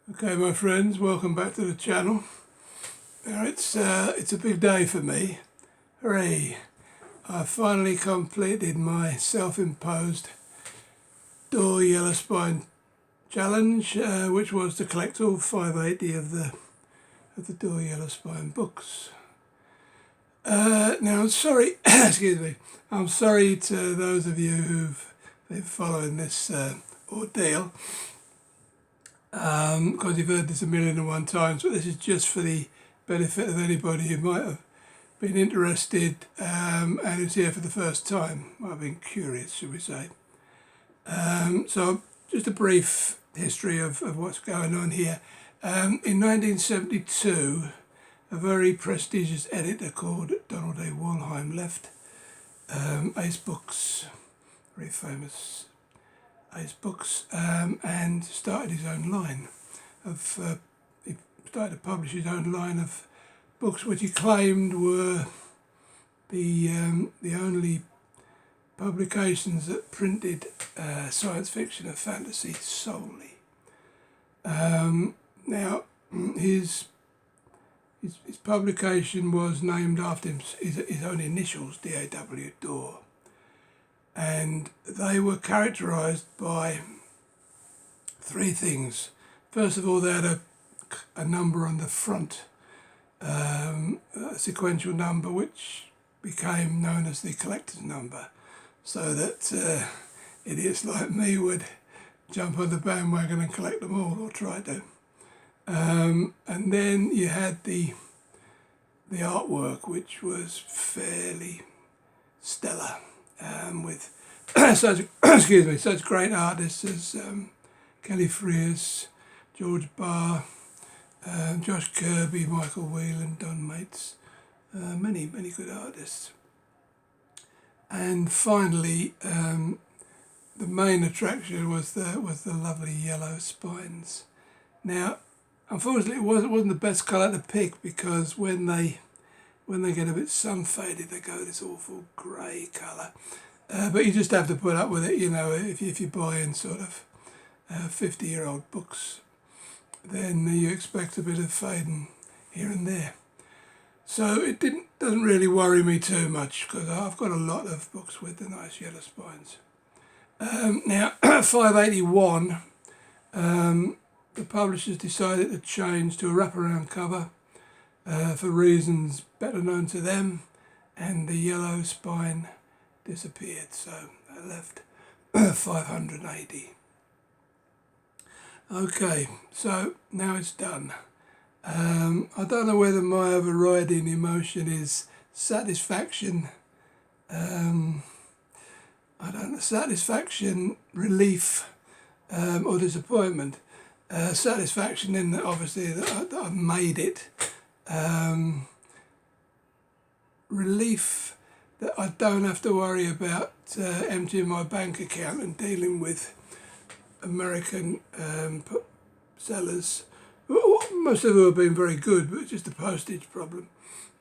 Okay, my friends, welcome back to the channel. Now it's a big day for me. Hooray! I finally completed my self-imposed DAW Yellow Spine challenge, which was to collect all 580 of the DAW Yellow Spine books. Now I'm sorry, excuse me. I'm sorry to those of you who've been following this ordeal. Because you've heard this 1,000,001 times, but this is just for the benefit of anybody who might have been interested and who's here for the first time, might have been curious, should we say. So just a brief history of what's going on here. In 1972, a very prestigious editor called Donald A. Walheim left Ace Books, very famous Ace Books, and started his own line of he started to publish his own line of books which he claimed were the only publications that printed science fiction and fantasy solely. Now his publication was named after his own initials, DAW, DAW. And they were characterised by three things. First of all, they had a number on the front, a sequential number, which became known as the collector's number, so that idiots like me would jump on the bandwagon and collect them all, or try to. And then you had the artwork, which was fairly stellar. With such great artists as Kelly Frears, George Barr, Josh Kirby, Michael Whelan, Don Mates, many good artists. And finally, the main attraction was the lovely yellow spines. Now, unfortunately, it wasn't the best colour to pick, because when they get a bit sun faded, they go this awful grey colour. But you just have to put up with it, you know. If you're buying sort of 50-year-old books, then you expect a bit of fading here and there. So it doesn't really worry me too much, because I've got a lot of books with the nice yellow spines. Now, 581, the publishers decided to change to a wraparound cover, for reasons better known to them, and the yellow spine disappeared, so that left 580. Okay, so now it's done. I don't know whether my overriding emotion is satisfaction, satisfaction, relief, or disappointment. Satisfaction in that, obviously, that I've made it. Relief that I don't have to worry about emptying my bank account and dealing with American sellers, most of who have been very good, but just a postage problem.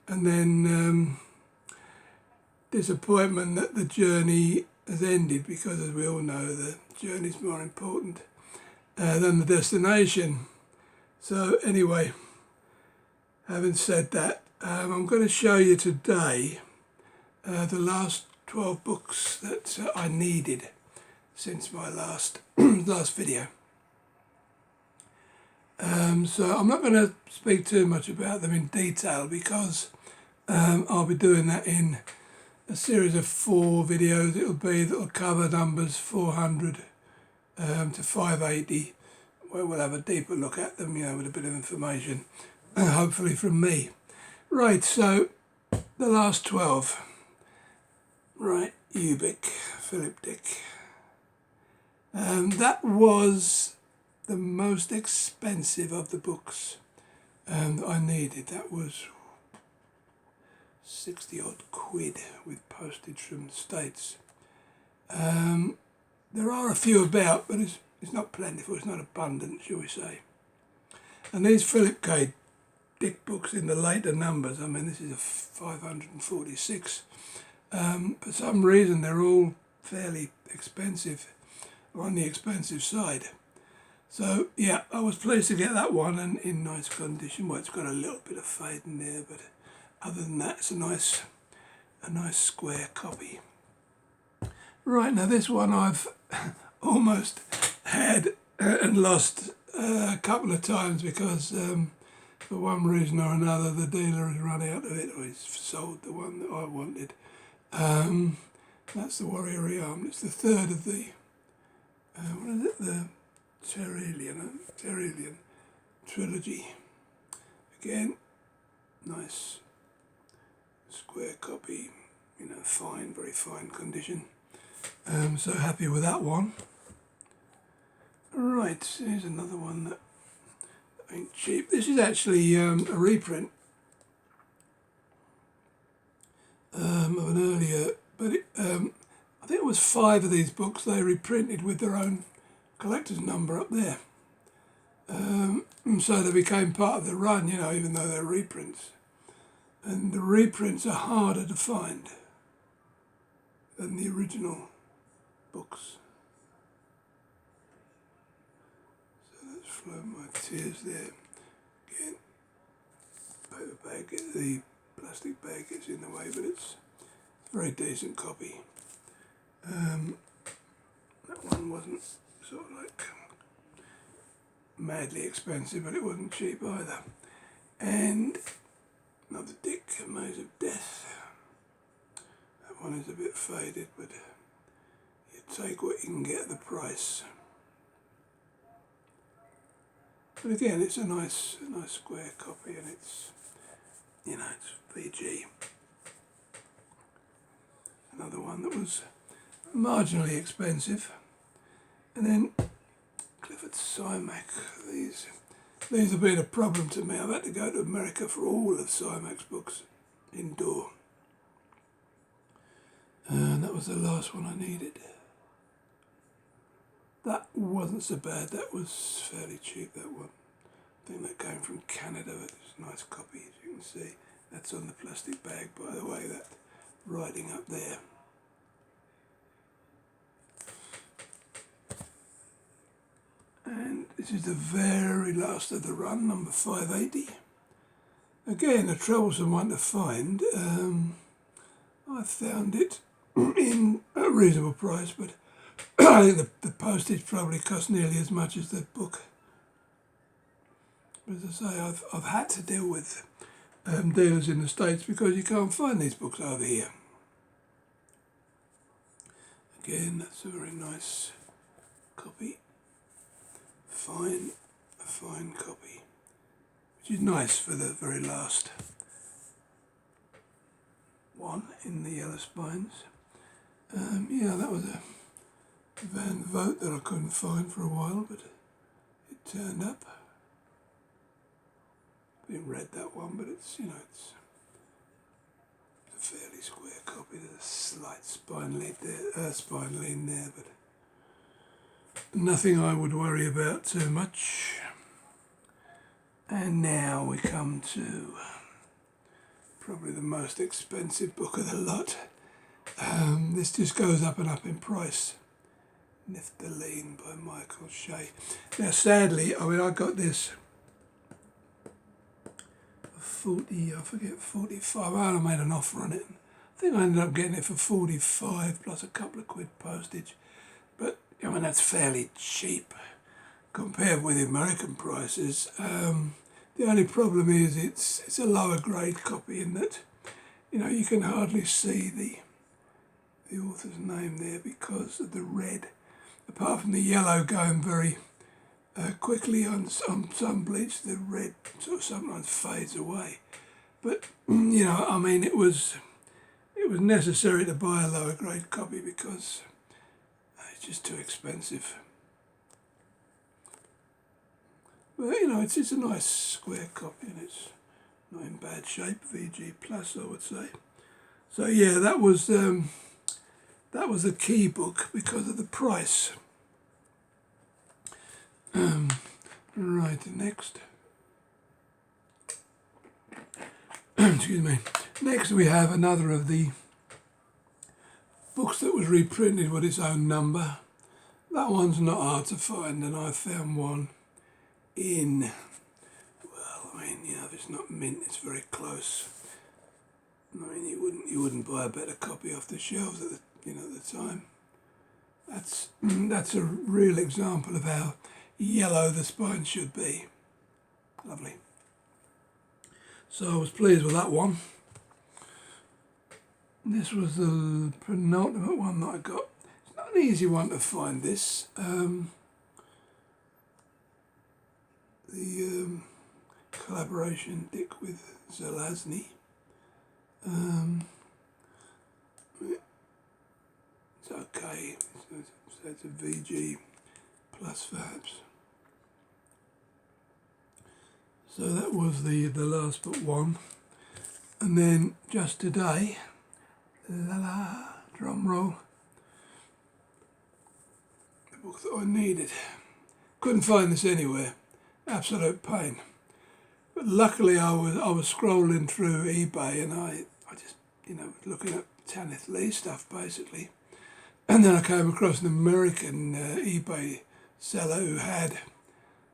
And then disappointment that the journey has ended, because, as we all know, the journey is more important than the destination. So anyway, having said that, I'm going to show you today the last 12 books that I needed since my last video. So I'm not going to speak too much about them in detail, because I'll be doing that in a series of 4 videos. That'll cover numbers 400 to 580, where we'll have a deeper look at them, with a bit of information, hopefully from me. Right, so the last 12. Right, Ubik, Philip Dick. That was the most expensive of the books that I needed. That was 60-odd quid with postage from the States. There are a few about, but it's not plentiful, it's not abundant, shall we say. And these Philip K. Dick books in the later numbers, I mean, this is a 546. For some reason, they're all fairly expensive, or on the expensive side. So yeah, I was pleased to get that one and in nice condition. Well, it's got a little bit of fade in there, but other than that, it's a nice square copy. Right, now this one I've almost had and lost a couple of times because for one reason or another the dealer has run out of it, or he's sold the one that I wanted. That's the Warrior Rearmed. It's the third of the what is it? The Terrelian trilogy. Again, nice square copy, you know, fine, very fine condition. So happy with that one. Right, here's another one that ain't cheap. This is actually a reprint of an earlier, but I think it was 5 of these books they reprinted with their own collector's number up there. So they became part of the run, you know, even though they're reprints. And the reprints are harder to find than the original books. So let's flow my tears there. Again, paper bag, the plastic bag gets in the way, but it's a very decent copy. That one wasn't sort of like madly expensive, but it wasn't cheap either. And another Dick, Maze of Death. That one is a bit faded, but you take what you can get at the price. But again, it's a nice square copy, and it's, you know, it's VG. Another one that was marginally expensive. And then Clifford Simac. These have been a problem to me. I've had to go to America for all of Simac's books in DAW. And that was the last one I needed. That wasn't so bad. That was fairly cheap, that one. I think that came from Canada. It's a nice copy, as you can see. That's on the plastic bag, by the way, that writing up there. And this is the very last of the run, number 580. Again, a troublesome one to find. I found it in a reasonable price, but I think the postage probably cost nearly as much as the book. But as I say, I've had to deal with dealers in the States because you can't find these books over here. Again, that's a very nice copy. A fine copy, which is nice for the very last one in the yellow spines. Yeah, that was a Van Vogt that I couldn't find for a while, but it turned up. I didn't read that one, but it's, you know, it's a fairly square copy. There's a slight spine lean there, but nothing I would worry about too much. And now we come to probably the most expensive book of the lot. This just goes up and up in price. Niftaline by Michael Shea. Now sadly, I mean, I got this for 45. I made an offer on it. I think I ended up getting it for 45 plus a couple of quid postage. But I mean, that's fairly cheap compared with American prices. The only problem is it's a lower grade copy in that, you know, you can hardly see the author's name there because of the red. Apart from the yellow going very quickly on some bleach, the red sort of sometimes fades away. But you know, I mean, it was necessary to buy a lower grade copy because it's just too expensive. But you know, it's a nice square copy and it's not in bad shape. VG plus, I would say. So yeah, that was a key book because of the price. Right, next. Excuse me. Next we have another of the books that was reprinted with its own number. That one's not hard to find, and I found one in, well, I mean, you know, if it's not mint, it's very close. I mean, you wouldn't buy a better copy off the shelves at the, you know, at the time. That's a real example of how yellow the spine should be. Lovely. So I was pleased with that one. This was the penultimate one that I got. It's not an easy one to find, this. The collaboration Dick with Zelazny. It's okay. So it's a VG plus perhaps. So that was the last but one. And then just today, la la, drum roll, the book that I needed. Couldn't find this anywhere. Absolute pain. But luckily I was scrolling through eBay and I just, you know, looking at Tanith Lee stuff basically. And then I came across an American eBay seller who had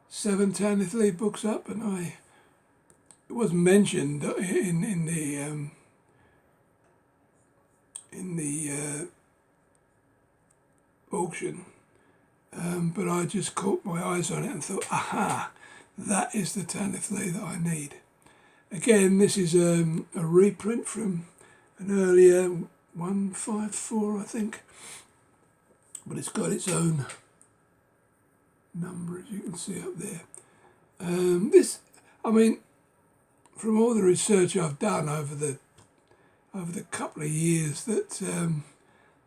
7 Tanith Lee books up, and it was mentioned in the auction, but I just caught my eyes on it and thought, aha, that is the Tanith Lee that I need. Again, this is a reprint from an earlier 154, I think, but it's got its own number, as you can see up there. This, I mean, from all the research I've done over the couple of years that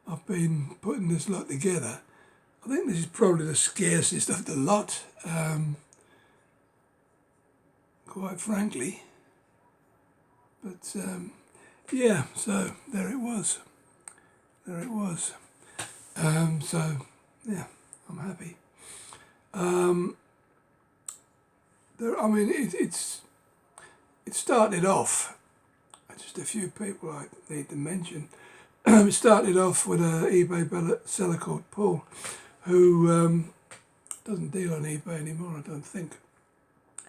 I've been putting this lot together, I think this is probably the scarcest of the lot, quite frankly. But yeah, so there it was. So yeah, I'm happy. I mean, it started off, just a few people I need to mention. It started off with an eBay seller called Paul, who doesn't deal on eBay anymore, I don't think,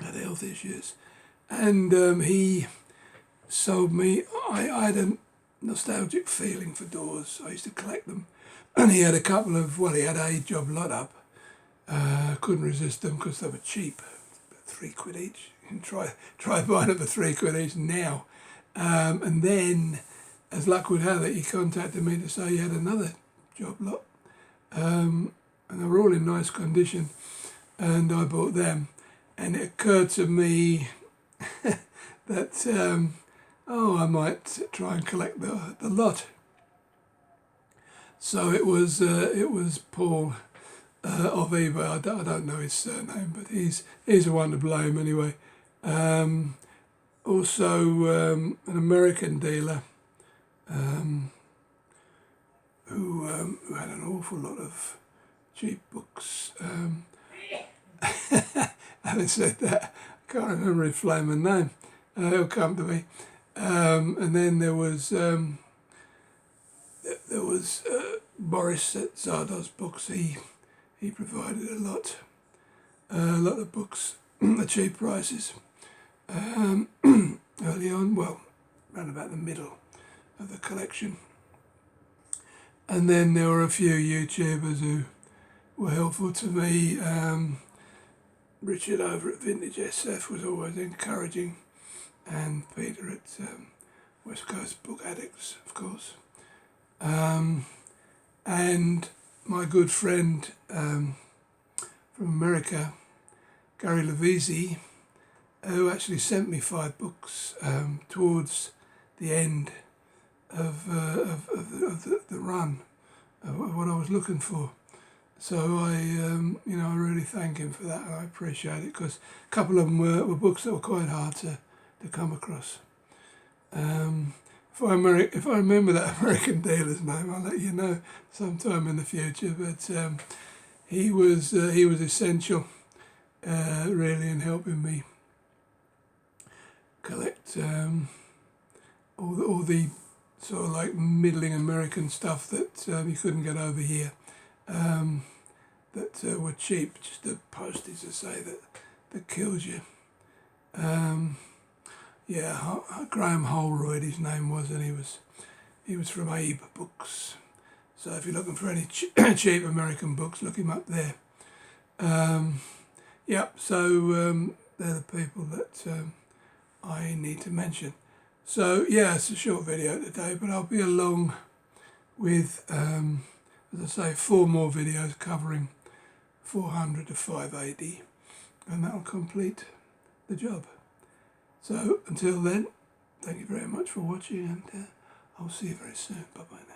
had health issues. And he sold me, I had a nostalgic feeling for DAWs. I used to collect them. And he had a couple of, well, he had a job lot up. Couldn't resist them because they were cheap, about £3 each. You can try buying them for £3 each now. And then, as luck would have it, he contacted me to say he had another job lot. And they were all in nice condition. And I bought them. And it occurred to me that, I might try and collect the lot. So it was Paul of eBay. I don't know his surname, but he's the one to blame anyway. Also an American dealer who had an awful lot of cheap books. Having said that, I can't remember his flaming name. He'll come to me. And then there was Boris at Zardoz Books. He provided a lot of books at cheap prices early on. Well, around about the middle of the collection. And then there were a few YouTubers who were helpful to me. Richard over at Vintage SF was always encouraging, and Peter at West Coast Book Addicts, of course. And my good friend from America, Gary Levisi, who actually sent me 5 books towards the end of the run of what I was looking for. So I really thank him for that, and I appreciate it, because a couple of them were books that were quite hard to come across. If I remember that American dealer's name, I'll let you know sometime in the future. But he was essential, really, in helping me collect all the sort of like middling American stuff that you couldn't get over here, that were cheap. Just the postage to say that that kills you. Yeah, Graham Holroyd his name was, and he was from Abe Books. So if you're looking for any cheap American books, look him up there. Yep, so they're the people that I need to mention. So yeah, it's a short video today, but I'll be along with, as I say, 4 more videos covering 400 to 580, and that'll complete the job. So until then, thank you very much for watching, and I'll see you very soon. Bye bye now.